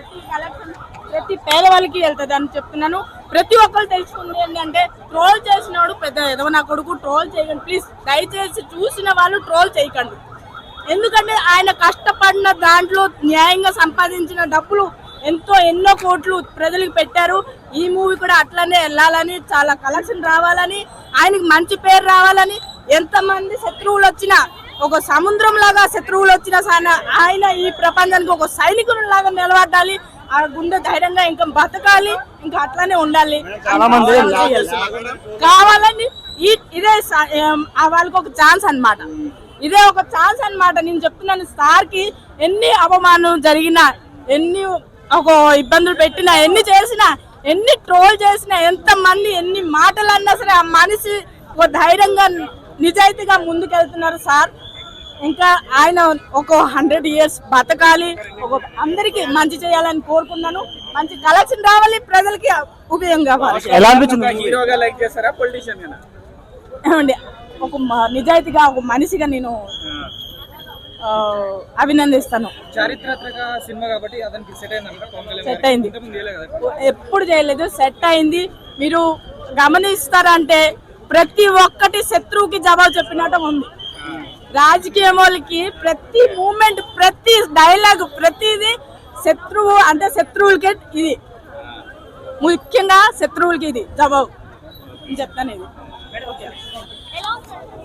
ప్రతి కలెక్షన్ ప్రతి పేదవాళ్ళకి వెళ్తుంది అని చెప్తున్నాను. ప్రతి ఒక్కరు తెలుసుకుంది ఏంటంటే ట్రోల్ చేసినవాడు పెద్ద ఏదో నా కొడుకు ట్రోల్ చేయకండి ప్లీజ్, దయచేసి చూసిన వాళ్ళు ట్రోల్ చేయకండి. ఎందుకంటే ఆయన కష్టపడిన దాంట్లో న్యాయంగా సంపాదించిన డబ్బులు ఎన్నో కోట్లు ప్రజలకు పెట్టారు. ఈ మూవీ కూడా అట్లనే వెళ్ళాలని, చాలా కలెక్షన్ రావాలని, ఆయనకి మంచి పేరు రావాలని, ఎంతమంది శత్రువులు వచ్చినా ఒక సముద్రం లాగా శత్రువులు వచ్చినా ఆయన ఈ ప్రపంచానికి ఒక సైనికుని లాగా నిలబడాలి. ఆ గుండె ధైర్యంగా ఇంకా బతకాలి, ఇంకా అట్లానే ఉండాలి కావాలని ఇదే వాళ్ళకి ఒక ఛాన్స్ అన్నమాట. ఇదే ఒక ఛాన్స్ అన్నమాట. నేను చెప్తున్నాను, సార్ కి ఎన్ని అవమానం జరిగినా, ఎన్ని ఒక ఇబ్బందులు పెట్టినా, ఎన్ని చేసినా, ఎన్ని ట్రోల్ చేసినా, ఎంత మంది ఎన్ని మాటలు అన్నా సరే ఆ మనిషి ఒక ధైర్యంగా నిజాయితీగా ముందుకెళ్తున్నారు సార్. ఇంకా ఆయన ఒక 100 years బతకాలి, అందరికి మంచి చేయాలని కోరుకున్నాను. మంచి కలెక్షన్ రావాలి, ప్రజలకి ఉపయోగం కావాలి. ఏమండి, ఒక నిజాయితీగా ఒక మనిషిగా నేను అభినందిస్తాను. చారిత్రాత్మక సినిమా కాబట్టి సెట్ అయింది, ఎప్పుడు చేయలేదు, సెట్ అయింది. మీరు గమనిస్తారంటే ప్రతి ఒక్కటి శత్రువుకి జవాబు చెప్పినట్టు ఉంది. రాజకీయ వాళ్ళకి ప్రతి మూమెంట్, ప్రతి డైలాగ్, ప్రతిది శత్రువు అంటే శత్రువులకి ఇది ముఖ్యంగా శత్రువులకి ఇది జవాబు చెప్తాను. ఇది